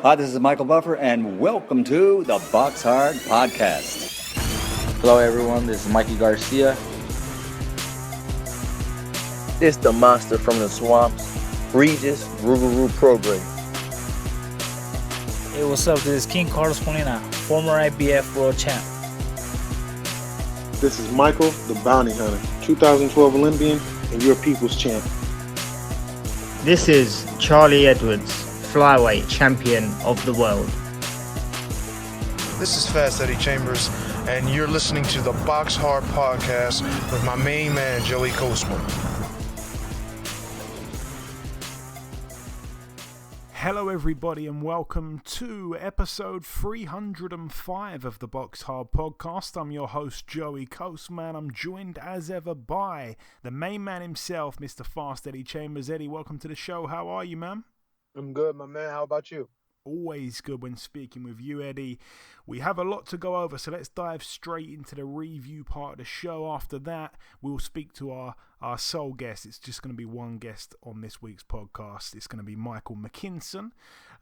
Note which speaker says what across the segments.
Speaker 1: Hi, this is Michael Buffer, and welcome to the BoxHard Podcast.
Speaker 2: Hello, everyone. This is Mikey Garcia.
Speaker 3: It's the monster from the swamps, Regis Rougarou Prograis.
Speaker 4: Hey, what's up? This is King Carlos Molina, former IBF world champ.
Speaker 5: This is Michael, the Bounty Hunter, 2012 Olympian and your people's champ.
Speaker 6: This is Charlie Edwards, flyweight champion of the world.
Speaker 7: This is Fast Eddie Chambers, and you're listening to the BoxHard Podcast with my main man, Joey Coastman.
Speaker 8: Hello everybody and welcome to episode 305 of the BoxHard Podcast. I'm your host Joey Coastman. I'm joined as ever by the main man himself, Mr. Fast Eddie Chambers. Eddie, welcome to the show. How are you, man?
Speaker 5: I'm good, my man. How about you?
Speaker 8: Always good when speaking with you, Eddie. We have a lot to go over, so let's dive straight into the review part of the show. After that, we'll speak to our sole guest. It's just going to be one guest on this week's podcast. It's going to be Michael Mckinson.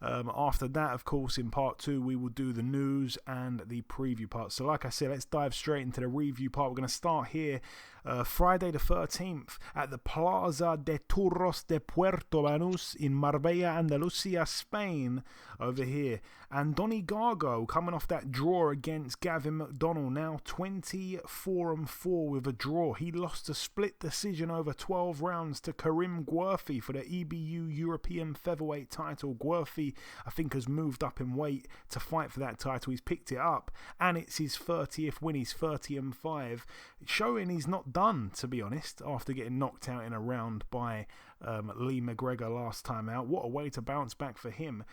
Speaker 8: After that, of course, in part two, we will do the news and the preview part. So like I said, let's dive straight into the review part. We're going to start here Friday the 13th at the Plaza de Toros de Puerto Banús in Marbella, Andalusia, Spain, over here. And Donny Gargo coming off that draw against Gavin McDonnell, now 24-4 with a draw. He lost a split decision over 12 rounds to Karim Guerfi for the EBU European featherweight title. Guerfi, I think, has moved up in weight to fight for that title. He's picked it up, and it's his 30th win. He's 30-5, showing he's not done, to be honest, after getting knocked out in a round by Lee McGregor last time out. What a way to bounce back for him.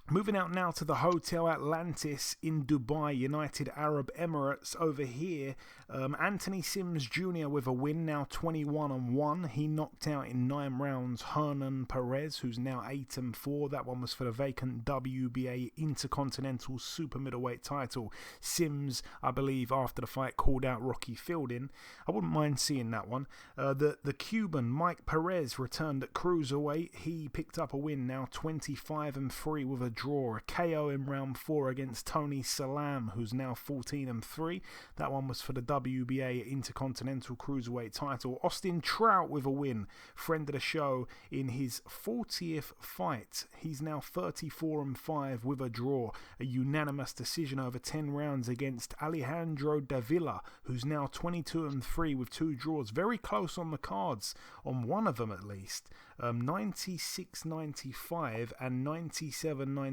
Speaker 8: Moving out now to the Hotel Atlantis in Dubai, United Arab Emirates. Over here, Anthony Sims Jr. with a win, now 21-1. He knocked out in 9 rounds Hernan Perez, who's now 8-4. That one was for the vacant WBA Intercontinental Super Middleweight title. Sims, I believe, after the fight, called out Rocky Fielding. I wouldn't mind seeing that one. The Cuban Mike Perez returned at cruiserweight. He picked up a win, now 25-3 with a draw. A KO in round 4 against Tony Salam, who's now 14-3. That one was for the WBA Intercontinental Cruiserweight title. Austin Trout with a win, friend of the show, in his 40th fight. He's now 34-5 with a draw. A unanimous decision over 10 rounds against Alejandro Davila, who's now 22-3 with 2 draws. Very close on the cards, on one of them at least. 96-95 and 97-94.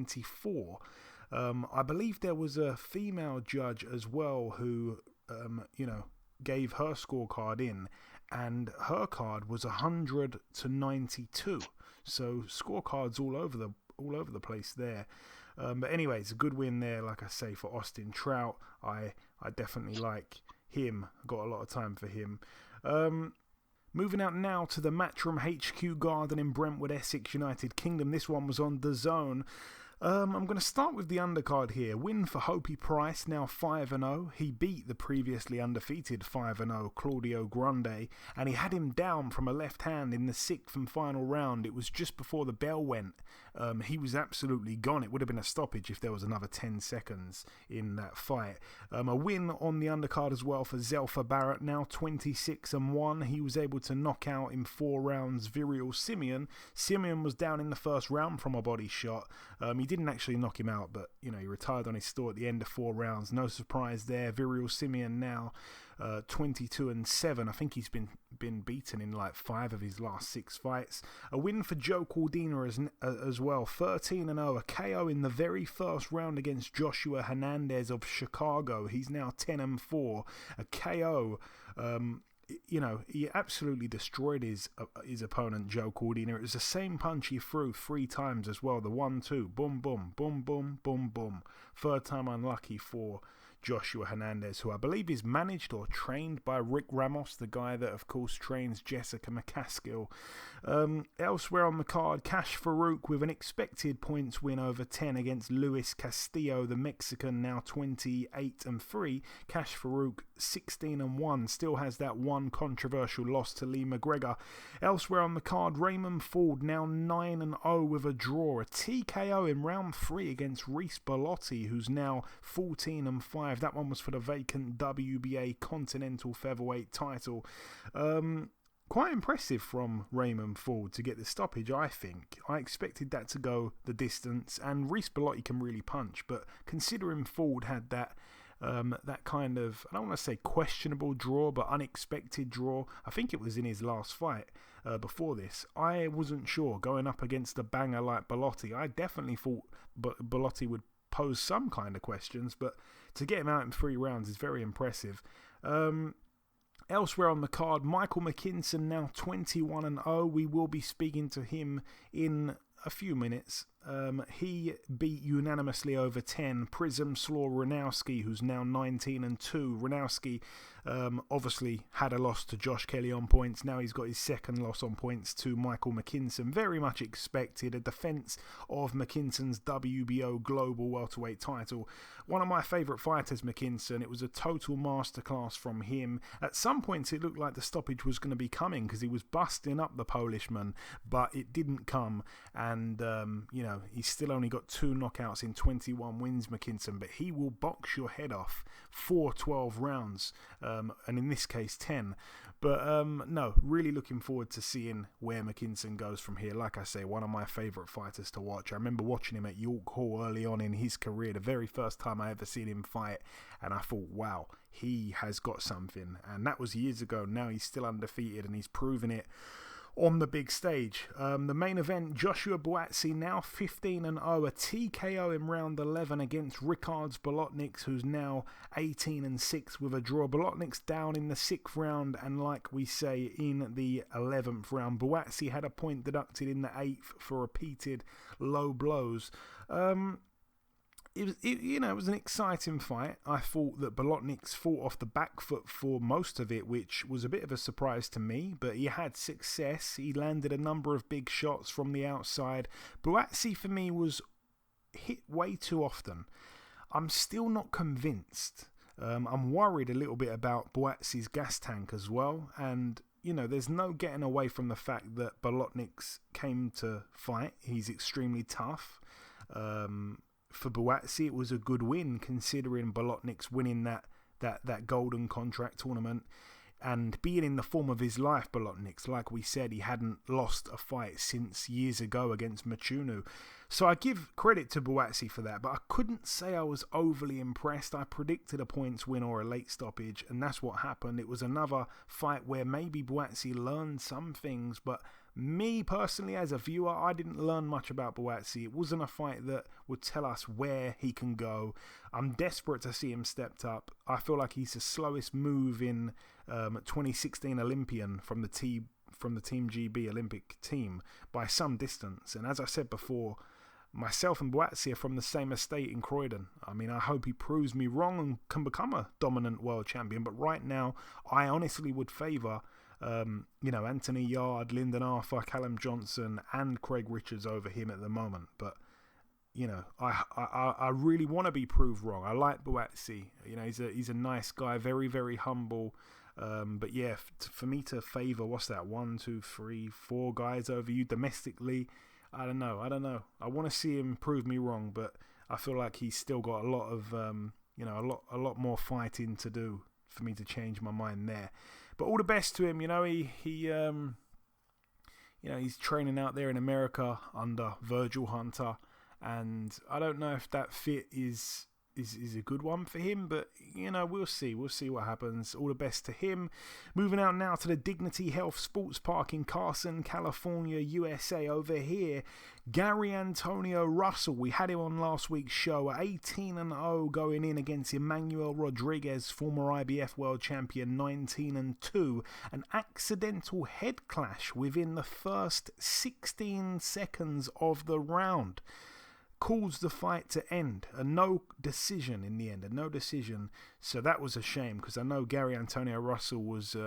Speaker 8: I believe there was a female judge as well who, gave her scorecard in, and her card was 100-92. So scorecards all over the place there. But anyways, a good win there, like I say, for Austin Trout. I definitely like him. Got a lot of time for him. Moving out now to the Matchroom HQ Garden in Brentwood, Essex, United Kingdom. This one was on DAZN. I'm going to start with the undercard here. Win for Hopi Price, now 5-0. He beat the previously undefeated 5-0 Claudio Grande, and he had him down from a left hand in the 6th and final round. It was just before the bell went. He was absolutely gone. It would have been a stoppage if there was another 10 seconds in that fight. A win on the undercard as well for Zelfa Barrett, now 26-1. He was able to knock out in 4 rounds Virial Simeon. Simeon was down in the first round from a body shot. He didn't actually knock him out, but he retired on his store at the end of 4 rounds. No surprise there. Virial Simeon now 22-7. I think he's been beaten in like 5 of his last 6 fights. A win for Joe Cordina as well, 13-0. A KO in the very first round against Joshua Hernandez of Chicago. He's now 10-4. A KO. He absolutely destroyed his opponent, Joe Cordina. It was the same punch he threw 3 times as well. The 1-2, boom, boom, boom, boom, boom, boom. Third time unlucky for Joshua Hernandez, who I believe is managed or trained by Rick Ramos, the guy that, of course, trains Jessica McCaskill. Elsewhere on the card, Cash Farouk with an expected points win over 10 against Luis Castillo, the Mexican, now 28-3. Cash Farouk 16-1, still has that one controversial loss to Lee McGregor. Elsewhere on the card, Raymond Ford now 9-0 with a draw, a TKO in round 3 against Reece Bellotti, who's now 14-5. That one was for the vacant WBA Continental Featherweight title. Quite impressive from Raymond Ford to get the stoppage, I think. I expected that to go the distance, and Reece Bellotti can really punch, but considering Ford had that kind of, I don't want to say questionable draw, but unexpected draw, I think it was in his last fight before this, I wasn't sure going up against a banger like Bellotti. I definitely thought Bellotti would pose some kind of questions, but to get him out in 3 rounds is very impressive. Elsewhere on the card, Michael Mckinson now 21-0. We will be speaking to him in a few minutes. He beat unanimously over 10 Przemyslaw Runowski, who's now 19-2. Runowski obviously had a loss to Josh Kelly on points. Now he's got his second loss on points to Michael Mckinson. Very much expected. A defense of Mckinson's WBO Global Welterweight title. One of my favourite fighters, Mckinson. It was a total masterclass from him. At some points it looked like the stoppage was going to be coming because he was busting up the Polishman, but it didn't come. And, he's still only got 2 knockouts in 21 wins, Mckinson, but he will box your head off for 12 rounds, and in this case 10. But no, really looking forward to seeing where Mckinson goes from here. Like I say, one of my favourite fighters to watch. I remember watching him at York Hall early on in his career, the very first time I ever seen him fight, and I thought, wow, he has got something. And that was years ago. Now he's still undefeated, and he's proven it on the big stage. The main event, Joshua Buatsi now 15-0, a TKO in round 11 against Ricards Bolotniks, who's now 18-6 with a draw. Bolotniks down in the 6th round, and like we say, in the 11th round. Buatsi had a point deducted in the 8th for repeated low blows. It was an exciting fight. I thought that Bolotniks fought off the back foot for most of it, which was a bit of a surprise to me, but he had success. He landed a number of big shots from the outside. Buatsi, for me, was hit way too often. I'm still not convinced. I'm worried a little bit about Buatsi's gas tank as well, and there's no getting away from the fact that Bolotniks came to fight. He's extremely tough. For Buatsi, it was a good win considering Bolotniks winning that golden contract tournament and being in the form of his life. Bolotniks, like we said, he hadn't lost a fight since years ago against Mchunu. So I give credit to Buatsi for that, but I couldn't say I was overly impressed. I predicted a points win or a late stoppage, and that's what happened. It was another fight where maybe Buatsi learned some things, but me personally as a viewer, I didn't learn much about Buatsi. It wasn't a fight that would tell us where he can go. I'm desperate to see him stepped up. I feel like he's the slowest move in 2016 Olympian from the Team GB Olympic team by some distance. And as I said before, myself and Buatsi are from the same estate in Croydon. I mean, I hope he proves me wrong and can become a dominant world champion. But right now, I honestly would favour Anthony Yard, Lyndon Arthur, Callum Johnson and Craig Richards over him at the moment. But I really want to be proved wrong. I like Buatsi. He's a nice guy, very, very humble. But yeah, for me to favour, 1, 2, 3, 4 guys over you domestically, I don't know. I want to see him prove me wrong, but I feel like he's still got a lot of a lot more fighting to do for me to change my mind there. But all the best to him. He's training out there in America under Virgil Hunter, and I don't know if that fit is a good one for him, but we'll see what happens. All the best to him. Moving out now to the Dignity Health Sports Park in Carson, California, USA. Over here, Gary Antonio Russell, we had him on last week's show, 18-0 going in against Emmanuel Rodriguez, former IBF world champion, 19-2. An accidental head clash within the first 16 seconds of the round caused the fight to end. A no decision in the end, so that was a shame, because I know Gary Antonio Russell was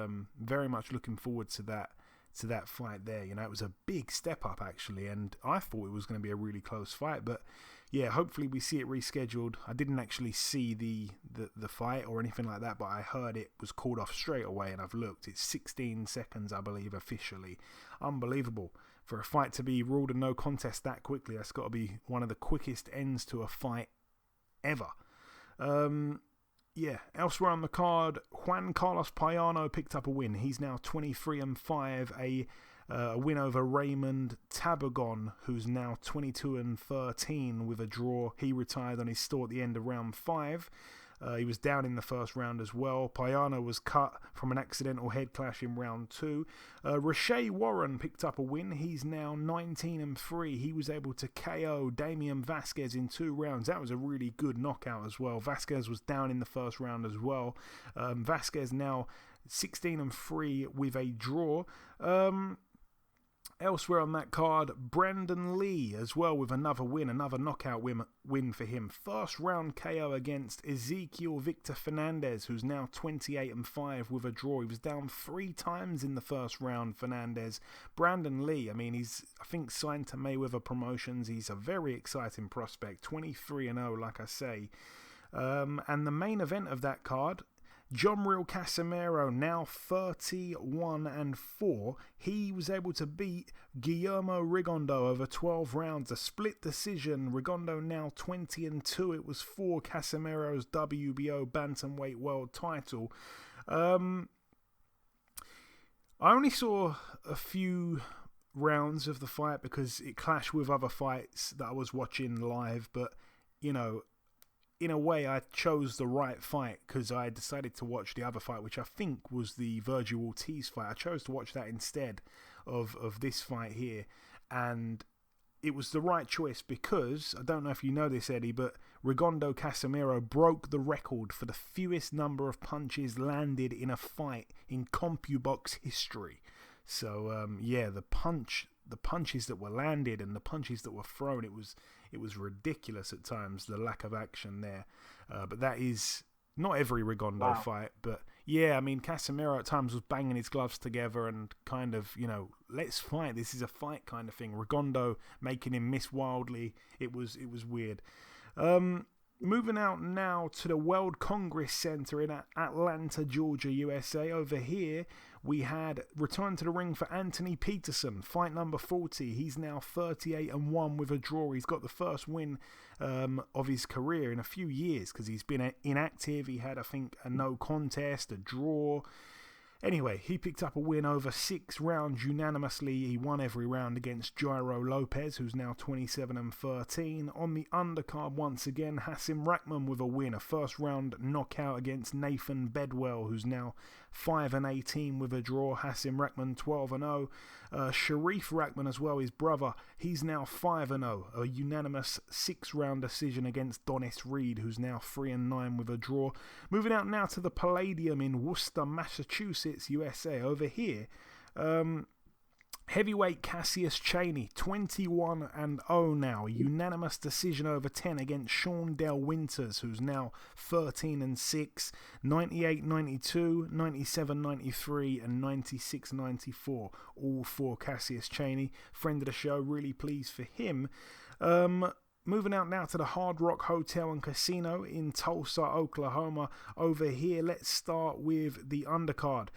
Speaker 8: very much looking forward to that fight there. It was a big step up actually, and I thought it was going to be a really close fight, but yeah, hopefully we see it rescheduled. I didn't actually see the fight or anything like that, but I heard it was called off straight away, and I've looked. It's 16 seconds, I believe, officially. Unbelievable. For a fight to be ruled a no contest that quickly, that's got to be one of the quickest ends to a fight ever. Yeah, elsewhere on the card, Juan Carlos Payano picked up a win. He's now 23-5, a win over Raymond Tabagon, who's now 22-13 with a draw. He retired on his store at the end of round 5. He was down in the first round as well. Payano was cut from an accidental head clash in round 2. Rashay Warren picked up a win. He's now 19-3. He was able to KO Damian Vasquez in 2 rounds. That was a really good knockout as well. Vasquez was down in the first round as well. Vasquez now 16-3 with a draw. Elsewhere on that card, Brandon Lee as well with another win, another knockout win for him. First round KO against Ezekiel Victor Fernandez, who's now 28-5 with a draw. He was down 3 times in the first round, Fernandez. Brandon Lee, I mean, he's, I think, signed to Mayweather Promotions. He's a very exciting prospect, 23-0, like I say. And the main event of that card, John Real Casimero, now 31-4. He was able to beat Guillermo Rigondo over 12 rounds, a split decision. Rigondo now 20-2. It was for Casimero's WBO bantamweight world title. I only saw a few rounds of the fight because it clashed with other fights that I was watching live, but you know, in a way, I chose the right fight because I decided to watch the other fight, which I think was the Virgil Ortiz fight. I chose to watch that instead of this fight here. And it was the right choice because, I don't know if you know this, Eddie, but Rigondo Casimero broke the record for the fewest number of punches landed in a fight in CompuBox history. So, yeah, the punches that were landed and the punches that were thrown, it was ridiculous at times, the lack of action there. But that is not every Rigondo fight. But yeah, I mean, Casimero at times was banging his gloves together and kind of, you know, let's fight. This is a fight kind of thing. Rigondo making him miss wildly. It was weird. Moving out now to the World Congress Center in Atlanta, Georgia, USA. Over here, we had return to the ring for Anthony Peterson, fight number 40. He's now 38-1 with a draw. He's got the first win of his career in a few years because he's been inactive. He had, I think, a no contest, a draw. Anyway, he picked up a win over 6 rounds unanimously. He won every round against Jairo Lopez, who's now 27-13. On the undercard, once again, Hasim Rahman with a win, a first round knockout against Nathan Bedwell, who's now 5-18 with a draw. Hasim Rahman 12-0. Sharif Rahman as well, his brother, he's now 5-0, a unanimous 6-round decision against Donis Reed, who's now 3-9 with a draw. Moving out now to the Palladium in Worcester, Massachusetts, USA. Over here, heavyweight Cassius Chaney, 21-0 now, a unanimous decision over 10 against Sean Del Winters, who's now 13-6, 98-92, 97-93, and 96-94, all for Cassius Chaney. Friend of the show, really pleased for him. Moving out now to the Hard Rock Hotel and Casino in Tulsa, Oklahoma. Over here, let's start with the undercard.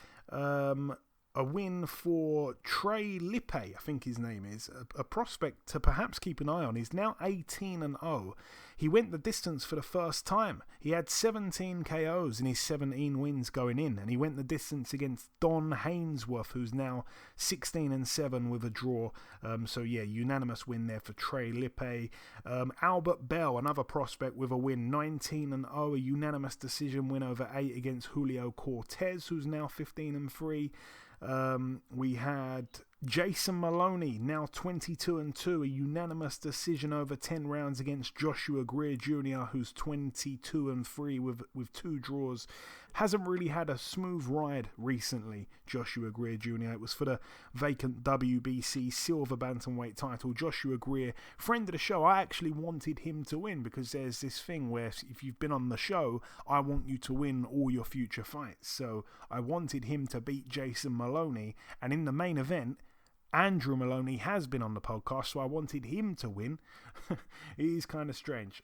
Speaker 8: A win for Trey Lippe, I think his name is, a prospect to perhaps keep an eye on. He's now 18-0. He went the distance for the first time. He had 17 KOs in his 17 wins going in, and he went the distance against Don Hainsworth, who's now 16-7 with a draw. So yeah, unanimous win there for Trey Lippe. Albert Bell, another prospect with a win, 19-0, a unanimous decision win over 8 against Julio Cortez, who's now 15-3. We had Jason Maloney, now 22-2, a unanimous decision over 10 rounds against Joshua Greer Jr., who's 22-3 with 2 draws. Hasn't really had a smooth ride recently, Joshua Greer Jr. It was for the vacant WBC silver bantamweight title. Joshua Greer, friend of the show, I actually wanted him to win because there's this thing where if you've been on the show, I want you to win all your future fights. So I wanted him to beat Jason Maloney, and in the main event, Andrew Maloney has been on the podcast, so I wanted him to win. It is kind of strange.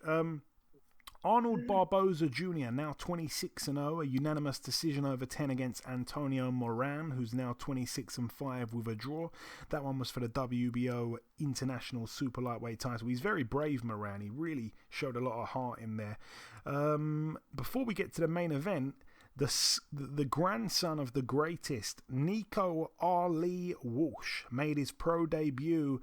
Speaker 8: Arnold Barboza Jr., now 26-0, a unanimous decision over 10 against Antonio Moran, who's now 26-5 with a draw. That one was for the WBO International Super Lightweight title. He's very brave, Moran. He really showed a lot of heart in there. Before we get to the main event, the grandson of the greatest, Nico Ali Walsh, made his pro debut.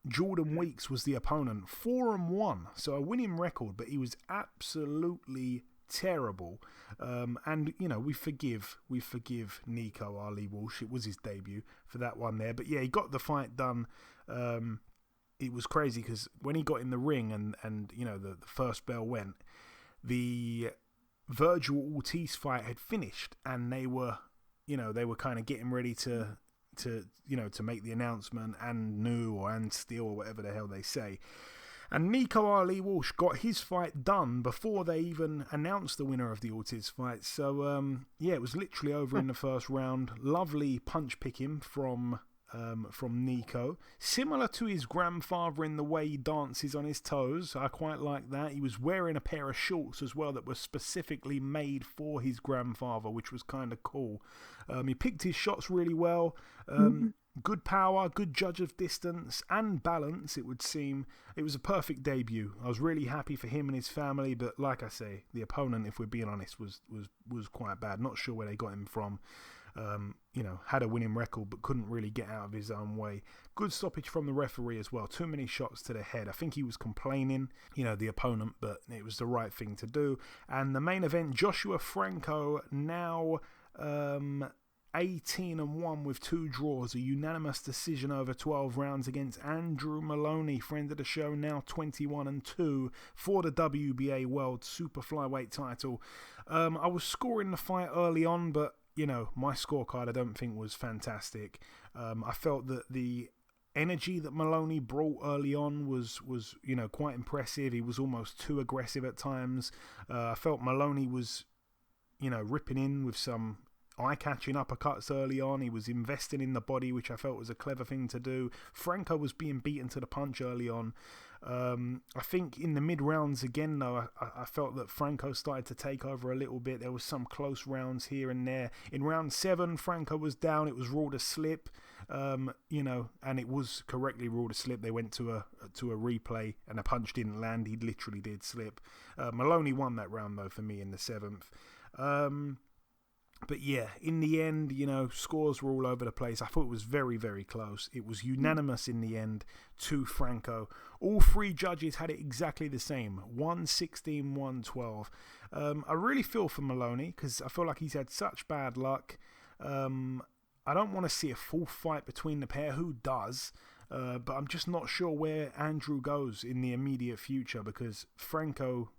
Speaker 8: Jordan Weeks was the opponent, 4-1, so a winning record, but he was absolutely terrible. And you know, we forgive Nico Ali Walsh. It was his debut for that one there, but yeah, he got the fight done. It was crazy because when he got in the ring and you know the first bell went, the Virgil Ortiz fight had finished, and they were kind of getting ready to make the announcement, and Steel or whatever the hell they say. And Nico Ali Walsh got his fight done before they even announced the winner of the Ortiz fight. So yeah, it was literally over in the first round. Lovely punch picking from Nico, similar to his grandfather in the way he dances on his toes. I quite like that. He was wearing a pair of shorts as well that were specifically made for his grandfather, which was kind of cool. He picked his shots really well. Good power, good judge of distance and balance, it would seem. It was a perfect debut. I was really happy for him and his family, but like I say, the opponent, if we're being honest, was quite bad. Not sure where they got him from. Had a winning record but couldn't really get out of his own way. Good stoppage from the referee as well. Too many shots to the head. I think he was complaining, the opponent, but it was the right thing to do. And the main event, Joshua Franco, now 18-1 with 2 draws, a unanimous decision over 12 rounds against Andrew Maloney, friend of the show, now 21-2 for the WBA World Super Flyweight title. I was scoring the fight early on, but my scorecard I don't think was fantastic. I felt that the energy that Maloney brought early on was quite impressive. He was almost too aggressive at times. I felt Maloney was ripping in with some eye-catching uppercuts early on. He was investing in the body, which I felt was a clever thing to do. Franco was being beaten to the punch early on. I think in the mid-rounds again, though, I felt that Franco started to take over a little bit. There was some close rounds here and there. In round 7, Franco was down. It was ruled a slip, and it was correctly ruled a slip. They went to a replay, and a punch didn't land. He literally did slip. Maloney won that round, though, for me in the 7th. But yeah, in the end, scores were all over the place. I thought it was very, very close. It was unanimous in the end to Franco. All 3 judges had it exactly the same, 116, 112. I really feel for Maloney because I feel like he's had such bad luck. I don't want to see a full fight between the pair. Who does? But I'm just not sure where Andrew goes in the immediate future because Franco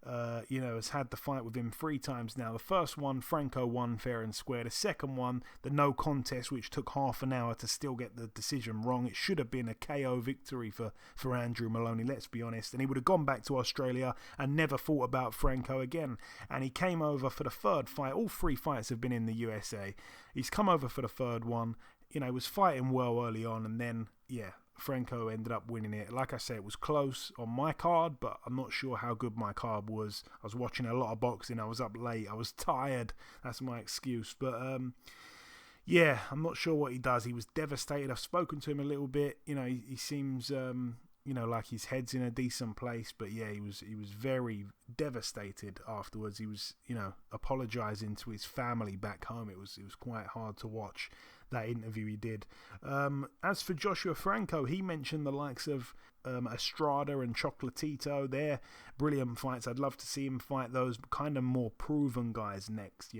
Speaker 8: has had the fight with him 3 times now. The first one, Franco won fair and square. The second one, the no contest, which took half an hour to still get the decision wrong. It should have been a KO victory for Andrew Maloney, let's be honest. And he would have gone back to Australia and never thought about Franco again. And he came over for the 3rd fight. All 3 fights have been in the USA. He's come over for the 3rd one. He was fighting well early on, and then, Franco ended up winning it. Like I say, it was close on my card, but I'm not sure how good my card was. I was watching a lot of boxing. I was up late. I was tired. That's my excuse. But, I'm not sure what he does. He was devastated. I've spoken to him a little bit. He seems, like his head's in a decent place. But, yeah, he was very devastated afterwards. He was, apologising to his family back home. It was quite hard to watch that interview he did. As for Joshua Franco, he mentioned the likes of Estrada and Chocolatito. They're brilliant fights. I'd love to see him fight those kind of more proven guys next,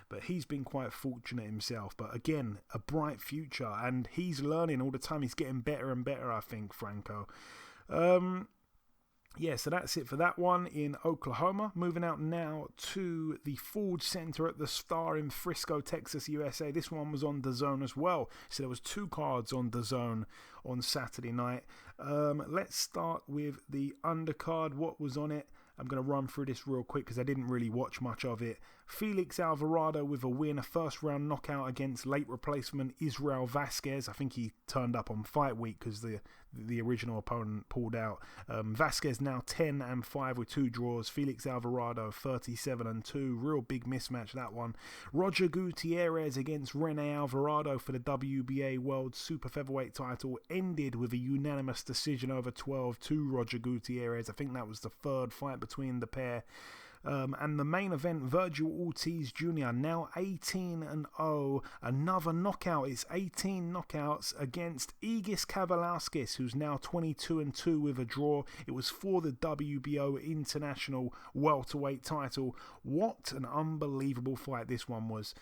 Speaker 8: But he's been quite fortunate himself. But again, a bright future, and he's learning all the time. He's getting better and better, I think, Franco. So that's it for that one in Oklahoma. Moving out now to the Ford Center at the Star in Frisco, Texas, USA. This one was on DAZN as well. So there was 2 cards on DAZN on Saturday night. Let's start with the undercard. What was on it? I'm going to run through this real quick because I didn't really watch much of it. Felix Alvarado with a win, a first-round knockout against late replacement Israel Vasquez. I think he turned up on fight week because the original opponent pulled out. Vasquez now 10-5 with 2 draws. Felix Alvarado 37-2. Real big mismatch, that one. Roger Gutierrez against Rene Alvarado for the WBA World Super Featherweight title ended with a unanimous decision over 12 to Roger Gutierrez. I think that was the third fight between the pair. And the main event, Virgil Ortiz Jr. now 18-0, another knockout. It's 18 knockouts against Egis Kavalauskas, who's now 22-2 with a draw. It was for the WBO International Welterweight title. What an unbelievable fight this one was.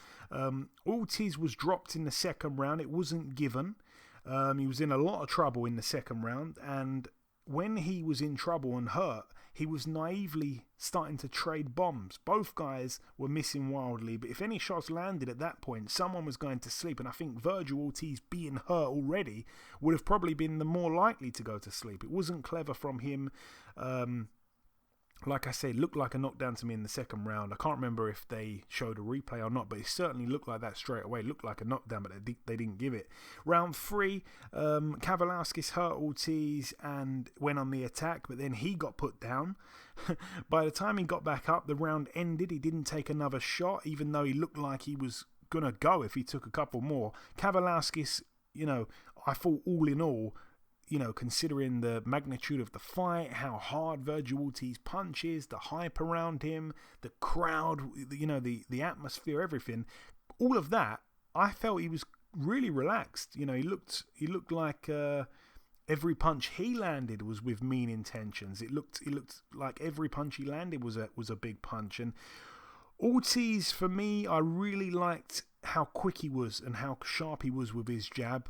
Speaker 8: Ortiz was dropped in the second round. It wasn't given. He was in a lot of trouble in the second round, and when he was in trouble and hurt, he was naively starting to trade bombs. Both guys were missing wildly, but if any shots landed at that point, someone was going to sleep, and I think Virgil Ortiz, being hurt already, would have probably been the more likely to go to sleep. It wasn't clever from him. Like I say, it looked like a knockdown to me in the second round. I can't remember if they showed a replay or not, but it certainly looked like that straight away. It looked like a knockdown, but they didn't give it. Round 3, Kavalauskas hurt Ortiz and went on the attack, but then he got put down. By the time he got back up, the round ended. He didn't take another shot, even though he looked like he was going to go if he took a couple more. Kavalauskas, I thought all in all, considering the magnitude of the fight, how hard Virgil Ortiz punches, the hype around him, the crowd, the atmosphere, everything, all of that, I felt he was really relaxed. He looked like every punch he landed was with mean intentions. It looked like every punch he landed was a big punch. And Ortiz, for me, I really liked how quick he was and how sharp he was with his jab.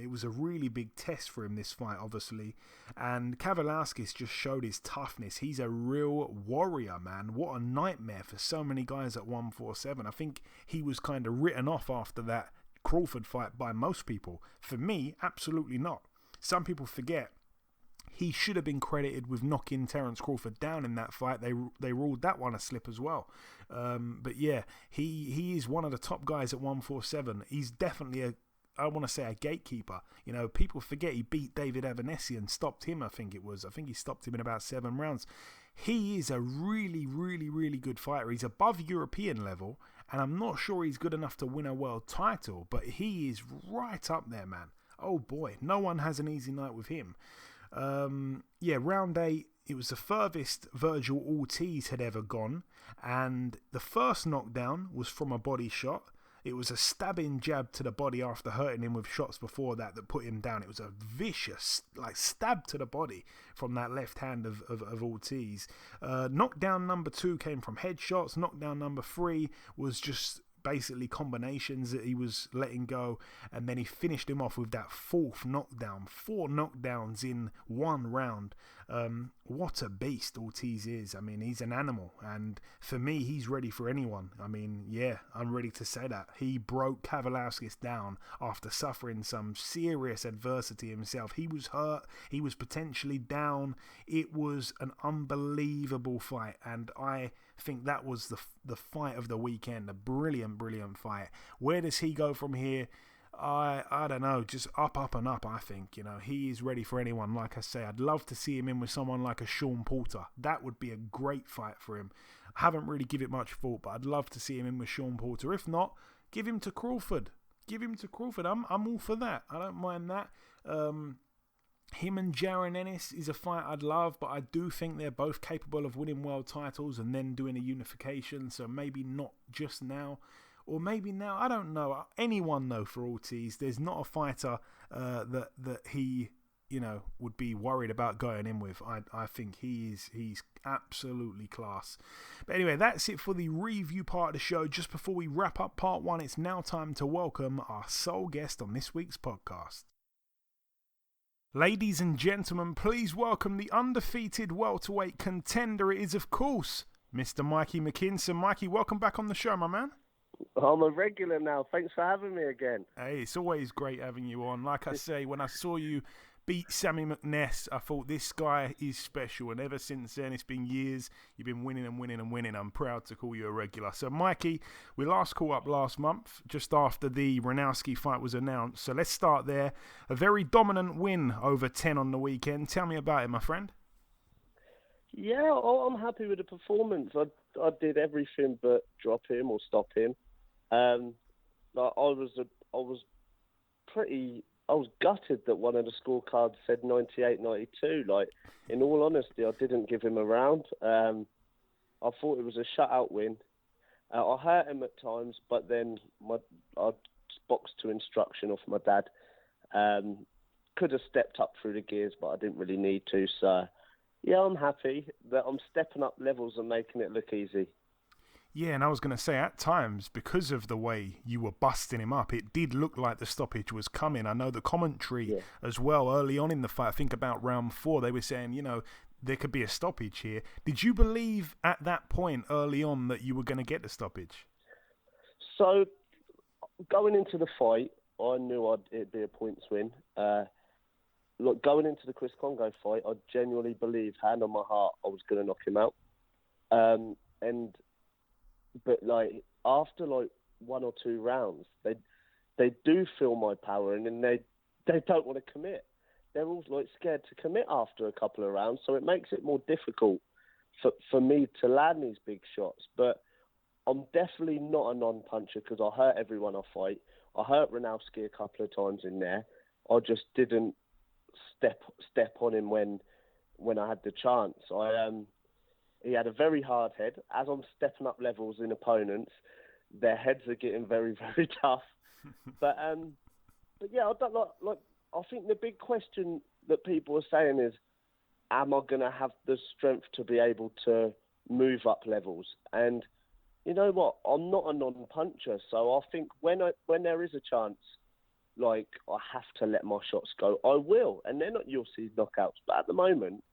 Speaker 8: It was a really big test for him, this fight, obviously. And Kavalauskas just showed his toughness. He's a real warrior, man. What a nightmare for so many guys at 147. I think he was kind of written off after that Crawford fight by most people. For me, absolutely not. Some people forget he should have been credited with knocking Terence Crawford down in that fight. They ruled that one a slip as well. But yeah, he is one of the top guys at 147. He's definitely a gatekeeper. People forget he beat David Avanesi and stopped him, I think he stopped him in about 7 rounds. He is a really, really, really good fighter. He's above European level, and I'm not sure he's good enough to win a world title, but he is right up there, man. Oh boy, no one has an easy night with him. Round 8, it was the furthest Virgil Ortiz had ever gone, and the first knockdown was from a body shot. It was a stabbing jab to the body after hurting him with shots before that put him down. It was a vicious, stab to the body from that left hand of Ortiz. Knockdown number 2 came from headshots. Knockdown number 3 was just basically combinations that he was letting go, and then he finished him off with that 4th knockdown. 4 knockdowns in 1 round. What a beast Ortiz is. I mean, he's an animal, and for me, he's ready for anyone. I mean, yeah, I'm ready to say that. He broke Kavalauskas down after suffering some serious adversity himself. He was hurt, he was potentially down. It was an unbelievable fight, and I think that was the fight of the weekend. A brilliant fight. Where does he go from here? I don't know, just up and up. I think he is ready for anyone. Like I say, I'd love to see him in with someone like a Sean Porter. That would be a great fight for him. I haven't really given it much thought, but I'd love to see him in with Sean Porter. If not, give him to Crawford. I'm all for that. I don't mind that. Him and Jaron Ennis is a fight I'd love, but I do think they're both capable of winning world titles and then doing a unification, so maybe not just now. Or maybe now, I don't know. Anyone though for Ortiz, there's not a fighter that he would be worried about going in with. I think he's absolutely class. But anyway, that's it for the review part of the show. Just before we wrap up part 1, it's now time to welcome our sole guest on this week's podcast. Ladies and gentlemen, please welcome the undefeated welterweight contender. It is, of course, Mr. Mikey Mckinson. Mikey, welcome back on the show, my man.
Speaker 3: I'm a regular now. Thanks for having me again.
Speaker 8: Hey, it's always great having you on. Like I say, when I saw you beat Sammy McNess. I thought this guy is special, and ever since then, it's been years. You've been winning and winning and winning. I'm proud to call you a regular. So, Mikey, we last caught up last month, just after the Runowski fight was announced. So let's start there. A very dominant win over 10 on the weekend. Tell me about it, my friend.
Speaker 3: Yeah, I'm happy with the performance. I did everything but drop him or stop him. I was gutted that one of the scorecards said 98-92. Like, in all honesty, I didn't give him a round. I thought it was a shutout win. I hurt him at times, but then I boxed to instruction off my dad. Could have stepped up through the gears, but I didn't really need to. So, yeah, I'm happy that I'm stepping up levels and making it look easy.
Speaker 8: Yeah, and I was going to say, at times, because of the way you were busting him up, it did look like the stoppage was coming. I know the commentary as well, early on in the fight, I think about round 4, they were saying, there could be a stoppage here. Did you believe at that point early on that you were going to get the stoppage?
Speaker 3: So, going into the fight, I knew it'd be a points win. Look, going into the Chris Congo fight, I genuinely believed, hand on my heart, I was going to knock him out. But after 1 or 2 rounds, they do feel my power, and then they don't want to commit. They're all scared to commit after a couple of rounds, so it makes it more difficult for me to land these big shots. But I'm definitely not a non-puncher because I hurt everyone I fight. I hurt Runowski a couple of times in there. I just didn't step on him when I had the chance. He had a very hard head. As I'm stepping up levels in opponents, their heads are getting very, very tough. But yeah, I think the big question that people are saying is, am I going to have the strength to be able to move up levels? And you know what? I'm not a non-puncher, so I think when there is a chance, I have to let my shots go, I will. And they're not UFC knockouts, but at the moment,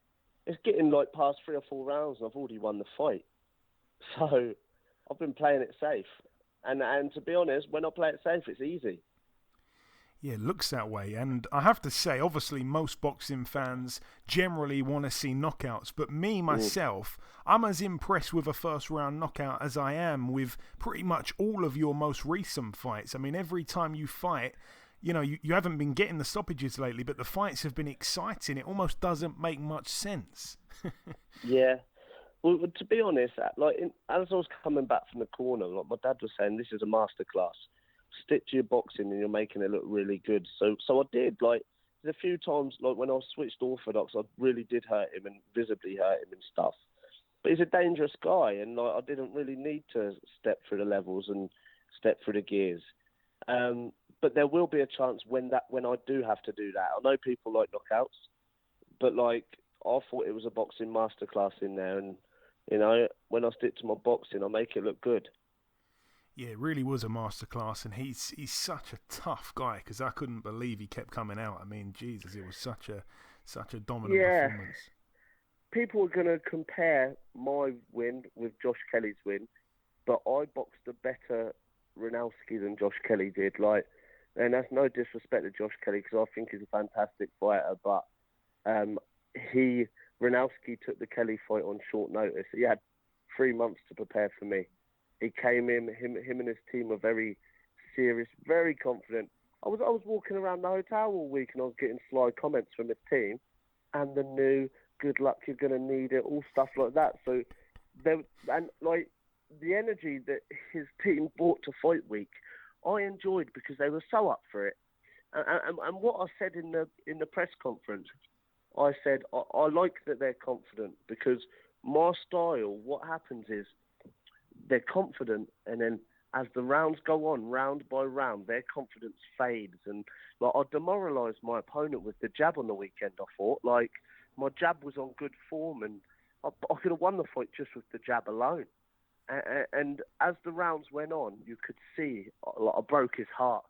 Speaker 3: it's getting past 3 or 4 rounds and I've already won the fight. So I've been playing it safe. And to be honest, when I play it safe, it's easy.
Speaker 8: Yeah, it looks that way. And I have to say, obviously, most boxing fans generally want to see knockouts. But me, myself, I'm as impressed with a first-round knockout as I am with pretty much all of your most recent fights. I mean, every time you fight, you haven't been getting the stoppages lately, but the fights have been exciting. It almost doesn't make much sense.
Speaker 3: Yeah. Well, to be honest, as I was coming back from the corner, my dad was saying, this is a masterclass. Stick to your boxing and you're making it look really good. So I did. There's a few times, when I switched orthodox, I really did hurt him and visibly hurt him and stuff. But he's a dangerous guy, and I didn't really need to step through the levels and step through the gears. But there will be a chance when I do have to do that. I know people like knockouts, but I thought it was a boxing masterclass in there, and when I stick to my boxing, I make it look good.
Speaker 8: Yeah, it really was a masterclass, and he's such a tough guy because I couldn't believe he kept coming out. I mean, Jesus, it was such a dominant performance.
Speaker 3: People are going to compare my win with Josh Kelly's win, but I boxed a better Runowski than Josh Kelly did. And that's no disrespect to Josh Kelly because I think he's a fantastic fighter, but Runowski took the Kelly fight on short notice. He had 3 months to prepare for me. He came in, him and his team were very serious, very confident. I was walking around the hotel all week and I was getting sly comments from his team, and the new good luck, you're going to need it, all stuff like that. So the energy that his team brought to fight week, I enjoyed because they were so up for it. And what I said in the press conference, I said I like that they're confident because my style, what happens is they're confident, and then as the rounds go on, round by round, their confidence fades. And I demoralised my opponent with the jab on the weekend. I thought my jab was on good form, and I could have won the fight just with the jab alone. And as the rounds went on, you could see I broke his heart.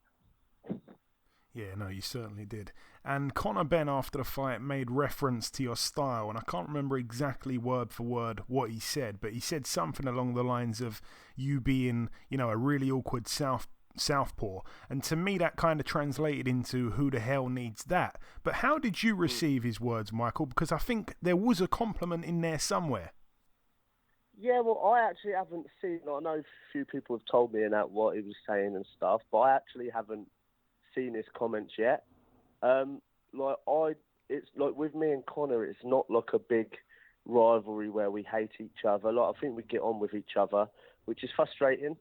Speaker 8: Yeah, no, you certainly did. And Conor Ben, after the fight, made reference to your style, and I can't remember exactly word for word what he said, but he said something along the lines of you being, a really awkward southpaw, and to me that kind of translated into who the hell needs that. But how did you receive his words, Michael? Because I think there was a compliment in there somewhere.
Speaker 3: Yeah, well, I actually haven't seen. I know a few people have told me and that what he was saying and stuff, but I actually haven't seen his comments yet. It's like with me and Conor, it's not like a big rivalry where we hate each other. Like I think we get on with each other, which is frustrating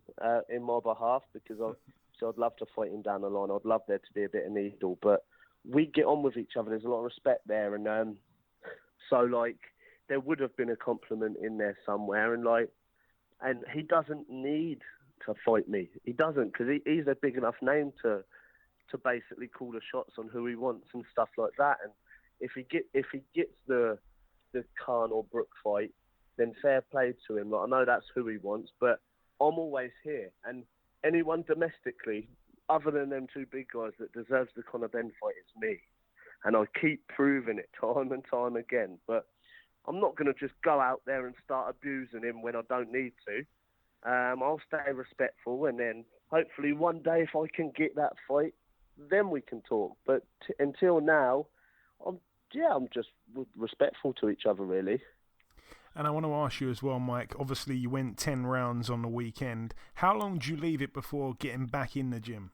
Speaker 3: in my behalf because I'd love to fight him down the line. I'd love there to be a bit of needle, but we get on with each other. There's a lot of respect there, and so like. There would have been a compliment in there somewhere, and he doesn't need to fight me. He doesn't, because he's a big enough name to basically call the shots on who he wants and stuff like that. And if he gets the Khan or Brook fight, then fair play to him. Like, I know that's who he wants, but I'm always here. And anyone domestically, other than them two big guys that deserves the Conor Benn fight, is me. And I keep proving it time and time again. But I'm not going to just go out there and start abusing him when I don't need to. I'll stay respectful, and then hopefully one day if I can get that fight, then we can talk. But until now, I'm just respectful to each other, really.
Speaker 8: And I want to ask you as well, Mike, obviously you went 10 rounds on the weekend. How long do you leave it before getting back in the gym?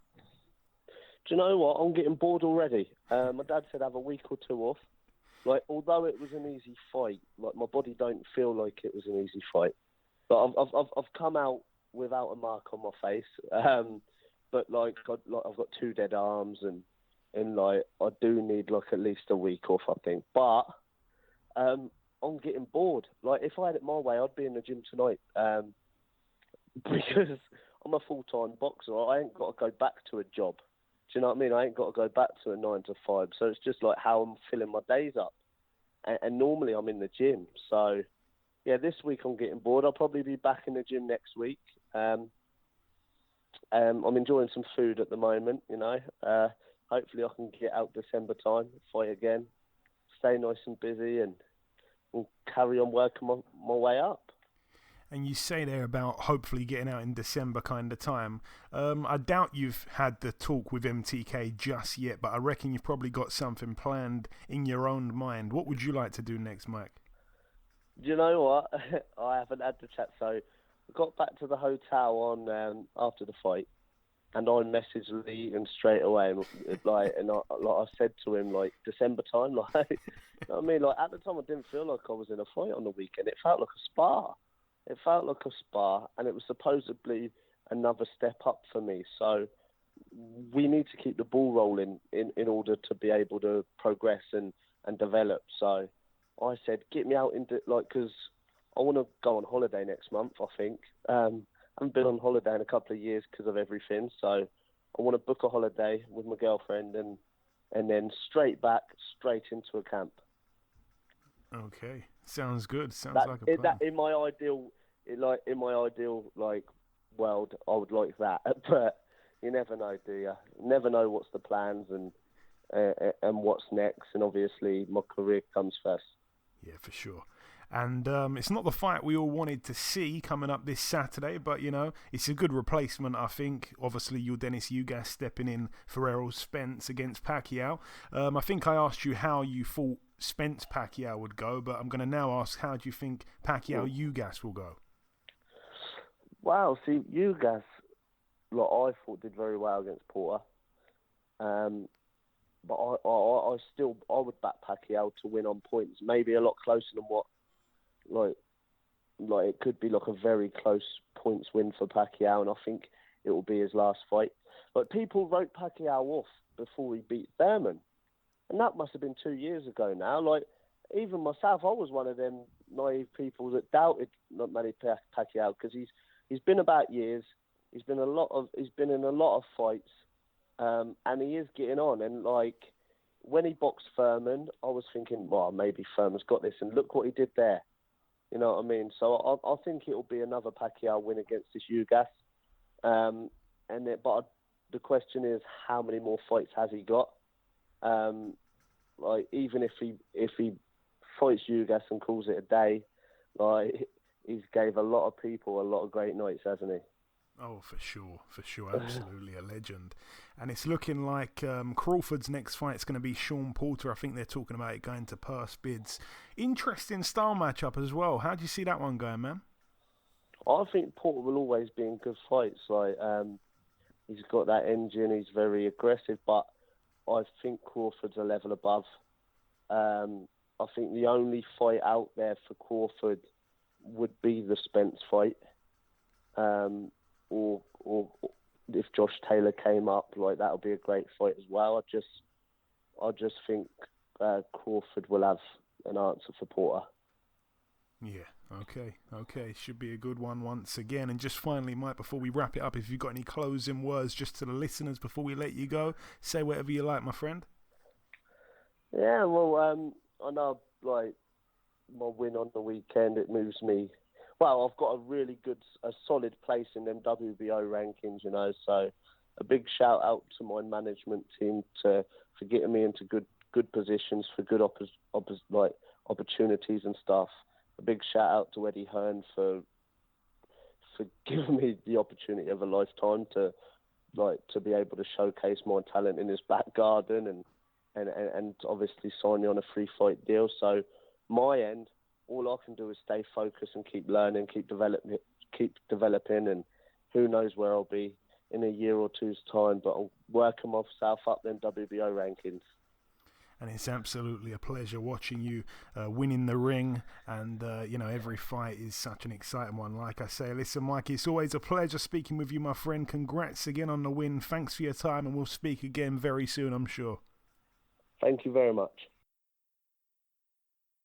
Speaker 3: Do you know what? I'm getting bored already. My dad said have a week or two off. Like, although it was an easy fight, like my body don't feel like it was an easy fight. But I've come out without a mark on my face. But like I've got 2 dead arms, and like I do need like at least a week off, I think. But I'm getting bored. Like if I had it my way, I'd be in the gym tonight. Because I'm a full-time boxer. I ain't got to go back to a job. Do you know what I mean? I ain't got to go back to a 9 to 5. So it's just like how I'm filling my days up. And normally I'm in the gym. So, yeah, this week I'm getting bored. I'll probably be back in the gym next week. I'm enjoying some food at the moment, you know. Hopefully I can get out December time, fight again, stay nice and busy, and we'll carry on working my way up.
Speaker 8: And you say there about hopefully getting out in December kind of time. I doubt you've had the talk with MTK just yet, but I reckon you've probably got something planned in your own mind. What would you like to do next, Mike?
Speaker 3: Do you know what? I haven't had the chat. So I got back to the hotel on after the fight, and I messaged Lee and straight away, and I said to him like December time, like you know what I mean, like at the time I didn't feel like I was in a fight on the weekend. It felt like a spar. It felt like a spar, and it was supposedly another step up for me. So we need to keep the ball rolling in order to be able to progress and develop. So I said, get me out because I want to go on holiday next month, I think. I haven't been on holiday in a couple of years because of everything. So I want to book a holiday with my girlfriend and then straight into a camp.
Speaker 8: Okay, sounds good. Sounds like a plan.
Speaker 3: In my ideal world, I would like that. But you never know, do you? Never know what's the plans and what's next. And obviously, my career comes first.
Speaker 8: Yeah, for sure. And it's not the fight we all wanted to see coming up this Saturday, but, you know, it's a good replacement, I think. Obviously, Dennis Ugas stepping in for Errol Spence against Pacquiao. I think I asked you how you thought Spence-Pacquiao would go, but I'm going to now ask, how do you think Pacquiao-Ugas will go?
Speaker 3: Wow, see, Ugas, I thought did very well against Porter. But I would back Pacquiao to win on points, maybe a lot closer than what, it could be like a very close points win for Pacquiao, and I think it will be his last fight. But people wrote Pacquiao off before he beat Thurman, and that must have been 2 years ago now. Like, even myself, I was one of them naive people that doubted Manny Pacquiao because he's been about years. He's been in a lot of fights, and he is getting on. And like when he boxed Thurman, I was thinking, well, maybe Thurman's got this, and look what he did there. You know what I mean? So I think it will be another Pacquiao win against this Ugas. But the question is, how many more fights has he got? Even if he fights Ugas and calls it a day, he's gave a lot of people a lot of great nights, hasn't he?
Speaker 8: Oh, for sure, absolutely a legend. And it's looking like Crawford's next fight is going to be Sean Porter. I think they're talking about it going to purse bids. Interesting style matchup as well. How do you see that one going, man?
Speaker 3: I think Porter will always be in good fights. Like he's got that engine. He's very aggressive, but I think Crawford's a level above. I think the only fight out there for Crawford would be the Spence fight, or if Josh Taylor came up, like that would be a great fight as well. I just think Crawford will have an answer for Porter.
Speaker 8: Yeah, okay. Should be a good one once again. And just finally, Mike, before we wrap it up, if you've got any closing words just to the listeners before we let you go, say whatever you like, my friend.
Speaker 3: Yeah, well, I know, like, my win on the weekend, it moves me. Well, I've got a solid place in them WBO rankings, you know, so a big shout out to my management team for getting me into good positions for good opportunities and stuff. A big shout out to Eddie Hearn for giving me the opportunity of a lifetime to be able to showcase my talent in his back garden and obviously sign me on a free fight deal. So my end, all I can do is stay focused and keep learning, keep developing, and who knows where I'll be in a year or two's time. But I'm working myself up them WBO rankings.
Speaker 8: And it's absolutely a pleasure watching you win in the ring. And, every fight is such an exciting one. Like I say, listen, Mikey, it's always a pleasure speaking with you, my friend. Congrats again on the win. Thanks for your time, and we'll speak again very soon, I'm sure.
Speaker 3: Thank you very much.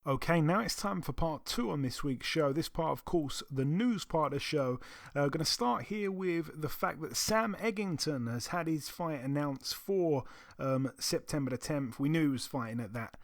Speaker 8: Okay, now it's time for part 2 on this week's show. This part, of course, the news part of the show. We're going to start here with the fact that Sam Eggington has had his fight announced for September the 10th. We knew he was fighting at that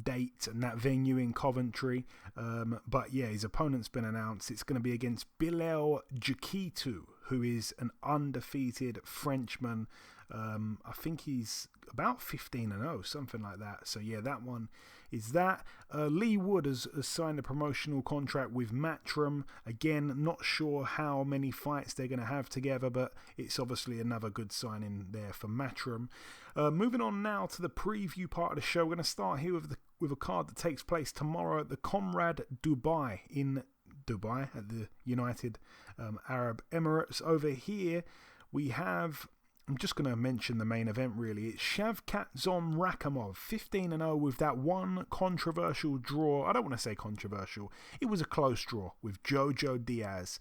Speaker 8: date and that venue in Coventry. But yeah, his opponent's been announced. It's going to be against Bilal Jakitou, who is an undefeated Frenchman. I think he's about 15-0, something like that. So yeah, that one is that. Lee Wood has signed a promotional contract with Matchroom. Again, not sure how many fights they're going to have together, but it's obviously another good signing there for Matchroom. Moving on now to the preview part of the show. We're going to start here with a card that takes place tomorrow at the Comrade Dubai in Dubai at the United Arab Emirates. Over here we have, I'm just going to mention the main event really. It's Shavkat Rakhimov, 15-0 with that one controversial draw. I don't want to say controversial. It was a close draw with Jojo Diaz.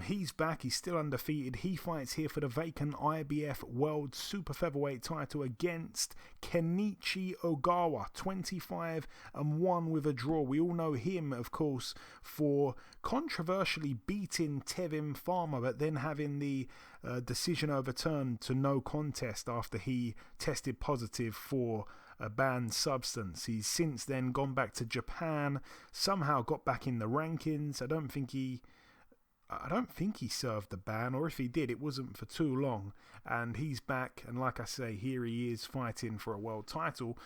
Speaker 8: He's back. He's still undefeated. He fights here for the vacant IBF World Super Featherweight title against Kenichi Ogawa, 25-1 with a draw. We all know him, of course, for controversially beating Tevin Farmer, but then having the decision overturned to no contest after he tested positive for a banned substance. He's since then gone back to Japan, somehow got back in the rankings. I don't think he served the ban, or if he did, it wasn't for too long. And he's back, and like I say, here he is fighting for a world title.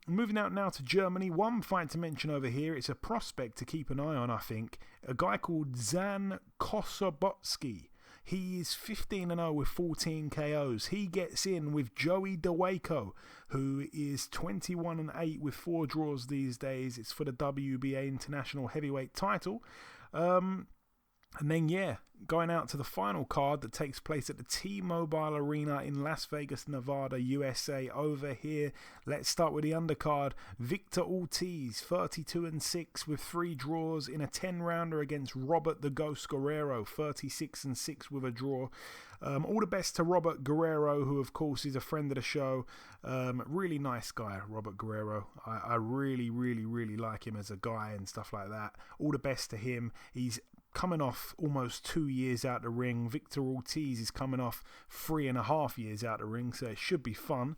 Speaker 8: Moving out now to Germany, one fight to mention over here. It's a prospect to keep an eye on, I think. A guy called Zan Kosobotsky. He is 15-0 with 14 KOs. He gets in with Joey Deweyko, who is 21-8 with 4 draws these days. It's for the WBA International Heavyweight title. And then, yeah, going out to the final card that takes place at the T-Mobile Arena in Las Vegas, Nevada, USA. Over here, let's start with the undercard. Victor Ortiz, 32-6 with 3 draws in a 10-rounder against Robert the Ghost Guerrero, 36-6 with a draw. All the best to Robert Guerrero, who of course is a friend of the show. Really nice guy, Robert Guerrero. I really, really, really like him as a guy and stuff like that. All the best to him. He's coming off almost 2 years out the ring. Victor Ortiz is coming off 3.5 years out the ring, so it should be fun.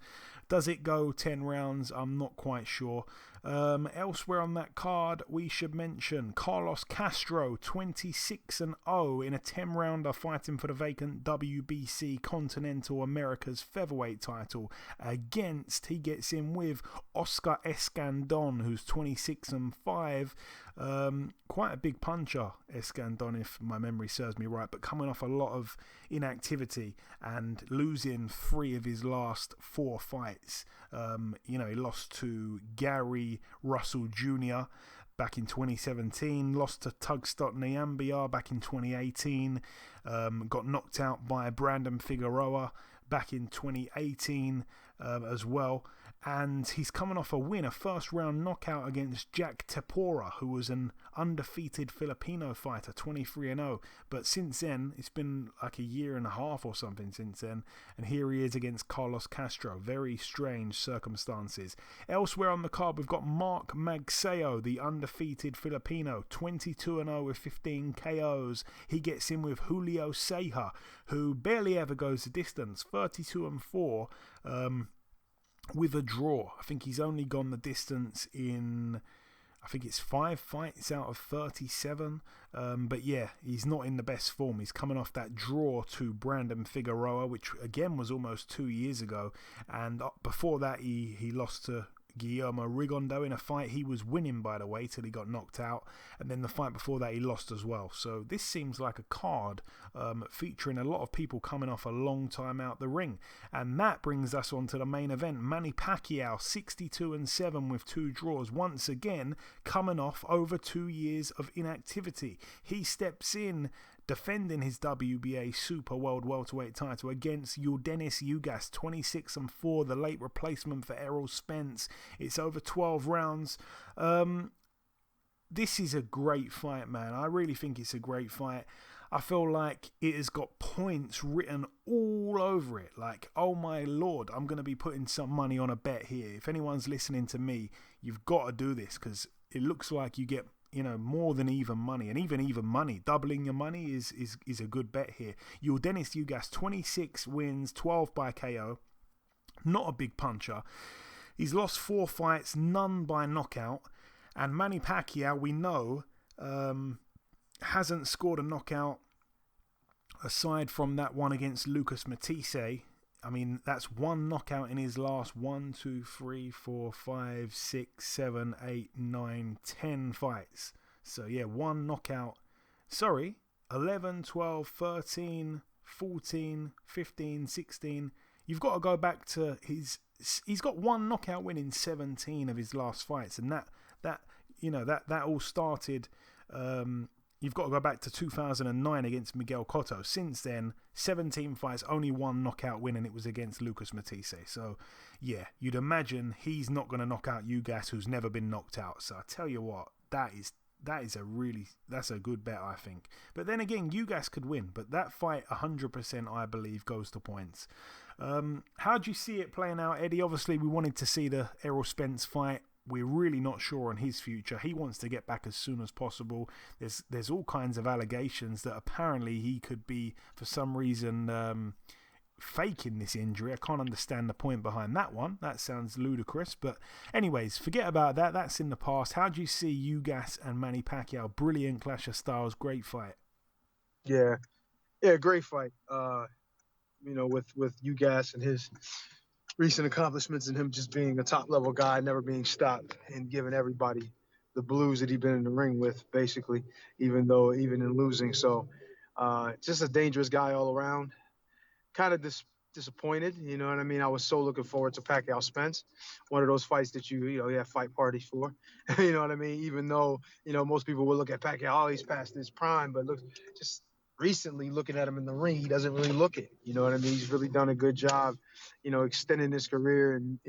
Speaker 8: Does it go 10 rounds? I'm not quite sure. Elsewhere on that card, we should mention Carlos Castro, 26-0 in a 10-rounder fighting for the vacant WBC Continental Americas featherweight title he gets in with Oscar Escandon, who's 26-5. Quite a big puncher, Escandon, if my memory serves me right, but coming off a lot of inactivity and losing 3 of his last 4 fights. He lost to Gary Russell Jr. back in 2017, lost to Tugstot Nyambia back in 2018, got knocked out by Brandon Figueroa back in 2018 as well. And he's coming off a first-round knockout against Jack Tepora, who was an undefeated Filipino fighter, 23-0. But since then, it's been like a year and a half or something since then. And here he is against Carlos Castro. Very strange circumstances. Elsewhere on the card, we've got Mark Magsayo, the undefeated Filipino, 22-0 with 15 KOs. He gets in with Julio Ceja, who barely ever goes the distance, 32-4. With a draw. I think he's only gone the distance in, I think it's 5 fights out of 37. But yeah, he's not in the best form. He's coming off that draw to Brandon Figueroa, which again was almost 2 years ago. And before that, he lost to Guillermo Rigondo in a fight he was winning, by the way, till he got knocked out. And then the fight before that, he lost as well. So this seems like a card featuring a lot of people coming off a long time out the ring. And that brings us on to the main event. Manny Pacquiao, 62-7 with 2 draws. Once again, coming off over 2 years of inactivity. He steps in defending his WBA Super World Welterweight title against Yordenis Ugas, 26-4, the late replacement for Errol Spence. It's over 12 rounds. This is a great fight, man. I really think it's a great fight. I feel like it has got points written all over it. Like, oh my lord, I'm going to be putting some money on a bet here. If anyone's listening to me, you've got to do this, because it looks like you get more than even money, and even money, doubling your money is a good bet here. Yordenis Ugas, 26 wins, 12 by KO, not a big puncher. He's lost 4 fights, none by knockout, and Manny Pacquiao, we know, hasn't scored a knockout aside from that one against Lucas Matisse. I mean, that's 1 knockout in his last 1, 2, 3, 4, 5, 6, 7, 8, 9, 10 fights. So, yeah, 1 knockout. 11, 12, 13, 14, 15, 16. You've got to go back to he's got 1 knockout win in 17 of his last fights. And that all started... You've got to go back to 2009 against Miguel Cotto. Since then, 17 fights, only 1 knockout win, and it was against Lucas Matisse. So, yeah, you'd imagine he's not going to knock out Ugas, who's never been knocked out. So I tell you what, that's a good bet, I think. But then again, Ugas could win. But that fight, 100%, I believe, goes to points. How do you see it playing out, Eddie? Obviously, we wanted to see the Errol Spence fight. We're really not sure on his future. He wants to get back as soon as possible. There's all kinds of allegations that apparently he could be, for some reason, faking this injury. I can't understand the point behind that one. That sounds ludicrous. But anyways, forget about that. That's in the past. How do you see Ugas and Manny Pacquiao? Brilliant clash of styles. Great fight.
Speaker 5: Yeah, great fight. With Ugas and his recent accomplishments and him just being a top-level guy, never being stopped, and giving everybody the blues that he'd been in the ring with, basically, even in losing. So just a dangerous guy all around. Kind of disappointed, you know what I mean? I was so looking forward to Pacquiao Spence, one of those fights that you have fight parties for, you know what I mean? Even though, most people will look at Pacquiao, oh, he's past his prime, but look, just recently looking at him in the ring, he doesn't really look it. You know what I mean? He's really done a good job, extending his career and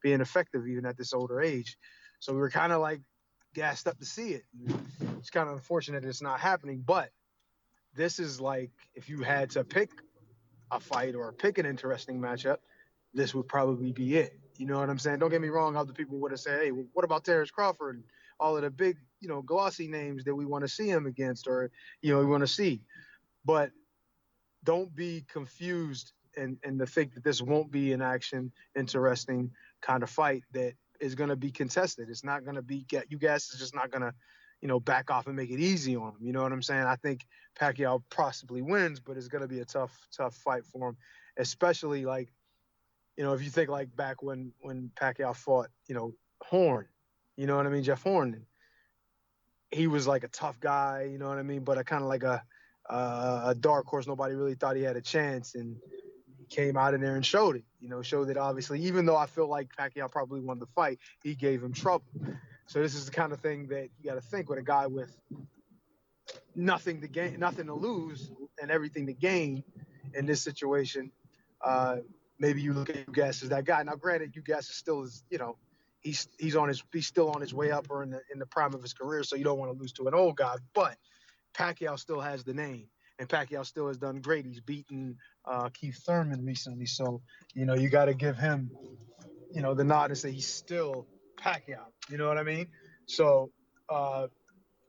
Speaker 5: being effective even at this older age. So we were kind of like gassed up to see it. It's kind of unfortunate it's not happening, but this is like, if you had to pick a fight or pick an interesting matchup, this would probably be it. You know what I'm saying? Don't get me wrong. Other people would have said, hey, what about Terrence Crawford and all of the big, glossy names that we want to see him against, or, we want to see. But don't be confused and to think that this won't be an action, interesting kind of fight that is going to be contested. It's not going to be Ugas is just not going to, back off and make it easy on him. You know what I'm saying? I think Pacquiao possibly wins, but it's going to be a tough fight for him, especially like, if you think like back when Pacquiao fought, Horn, you know what I mean? Jeff Horn, he was like a tough guy, you know what I mean? But a kind of like a dark horse. Nobody really thought he had a chance, and he came out in there and showed it. Showed that obviously, even though I feel like Pacquiao probably won the fight, he gave him trouble. So this is the kind of thing that you got to think with a guy with nothing to gain, nothing to lose, and everything to gain in this situation. Maybe you look at Ugas as that guy. Now, granted, Ugas is still he's still on his way up or in the prime of his career, so you don't want to lose to an old guy. But Pacquiao still has the name, and Pacquiao still has done great. He's beaten Keith Thurman recently, so you got to give him the nod and say he's still Pacquiao. You know what I mean? So,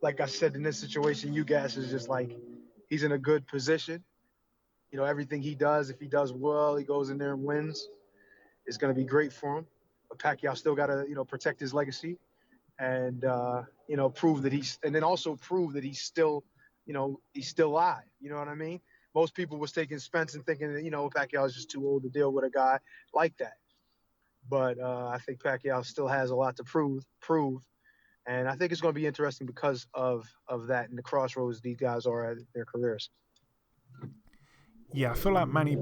Speaker 5: like I said, in this situation, Ugas is just like he's in a good position. Everything he does, if he does well, he goes in there and wins. It's going to be great for him. But Pacquiao still got to, protect his legacy and, prove that he's still, he's still alive. You know what I mean? Most people was taking Spence and thinking that, Pacquiao is just too old to deal with a guy like that. But I think Pacquiao still has a lot to prove. And I think it's going to be interesting because of that and the crossroads these guys are at their careers.
Speaker 8: Yeah, I feel like Manny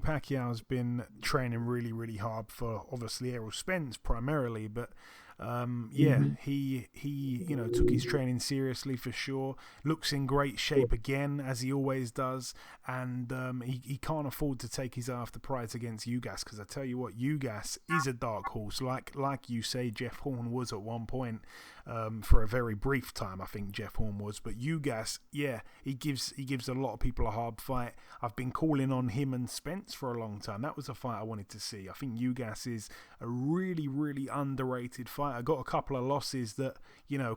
Speaker 8: Pacquiao's been training really, really hard for obviously Errol Spence primarily, but he took his training seriously for sure. Looks in great shape again, as he always does, and he can't afford to take his eye off the prize against Ugas, because I tell you what, Ugas is a dark horse, like you say, Jeff Horn was at one point. For a very brief time, I think Jeff Horn was, but Ugas, he gives a lot of people a hard fight. I've been calling on him and Spence for a long time. That was a fight I wanted to see. I think Ugas is a really, really underrated fighter. I got a couple of losses that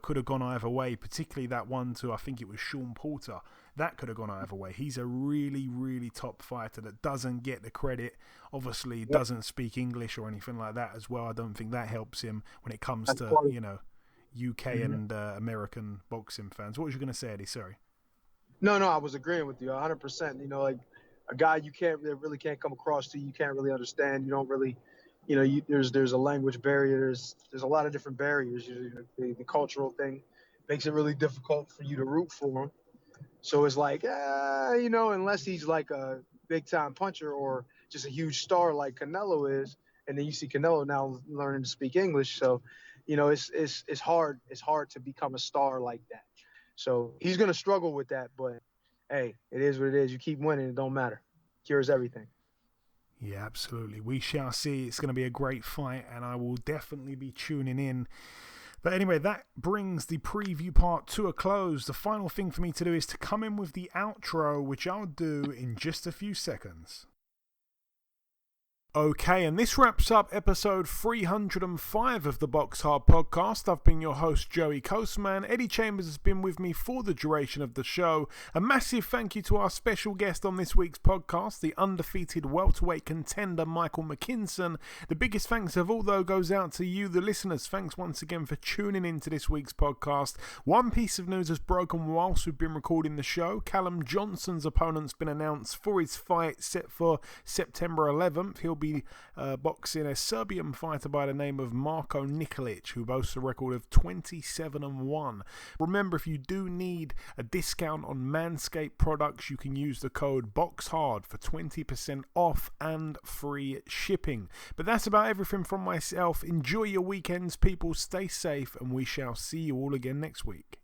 Speaker 8: could have gone either way, particularly that one to, I think it was Sean Porter. That could have gone either way. He's a really, really top fighter that doesn't get the credit. Obviously, doesn't speak English or anything like that as well. I don't think that helps him when it comes to UK and American boxing fans. What was you going to say, Eddie? Sorry.
Speaker 5: No, I was agreeing with you 100%. Like a guy that really can't come across to, you can't really understand. You don't really, there's a language barrier. There's a lot of different barriers. The cultural thing makes it really difficult for you to root for him. So it's like, unless he's like a big time puncher or just a huge star like Canelo is, and then you see Canelo now learning to speak English. So, it's hard. It's hard to become a star like that. So he's going to struggle with that, but hey, it is what it is. You keep winning. It don't matter. Cures everything.
Speaker 8: Yeah, absolutely. We shall see. It's going to be a great fight, and I will definitely be tuning in. But anyway, that brings the preview part to a close. The final thing for me to do is to come in with the outro, which I'll do in just a few seconds. Okay, and this wraps up episode 305 of the BoxHard Podcast. I've been your host, Joey Coastman. Eddie Chambers has been with me for the duration of the show. A massive thank you to our special guest on this week's podcast, the undefeated welterweight contender, Michael Mckinson. The biggest thanks of all, though, goes out to you, the listeners. Thanks once again for tuning in to this week's podcast. One piece of news has broken whilst we've been recording the show. Callum Johnson's opponent's been announced for his fight set for September 11th. He'll be boxing a Serbian fighter by the name of Marko Nikolic, who boasts a record of 27-1. Remember, if you do need a discount on Manscaped products, you can use the code BoxHard for 20% off and free shipping. But that's about everything from myself. Enjoy your weekends, people. Stay safe, and we shall see you all again next week.